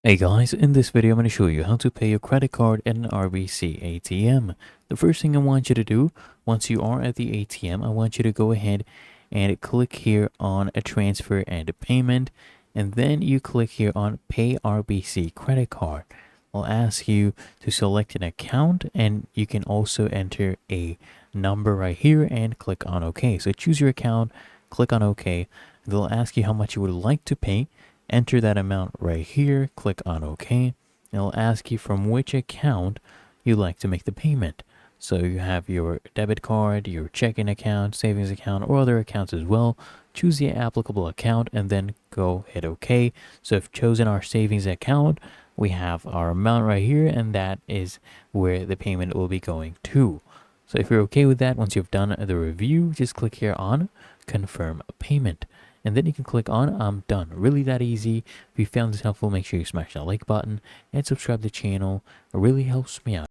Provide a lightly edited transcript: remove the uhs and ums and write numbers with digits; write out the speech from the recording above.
Hey guys, in this video I'm going to show you how to pay your credit card at an RBC ATM. The first thing I want you to do, once you are at the ATM, I want you to go ahead and click here on a transfer and a payment, and then you click here on pay RBC credit card. I'll ask you to select an account, and you can also enter a number right here and click on OK. So choose your account, click on OK. They'll ask you how much you would like to pay. Enter that amount right here, click on OK. It'll ask you from which account you'd like to make the payment. So you have your debit card, your checking account, savings account, or other accounts as well. Choose the applicable account and then go hit OK. So if chosen our savings account, we have our amount right here, and that is where the payment will be going to. So if you're okay with that, once you've done the review, just click here on confirm payment. And then you can click on I'm done. Really that easy. If you found this helpful, make sure you smash that like button and subscribe to the channel. It really helps me out.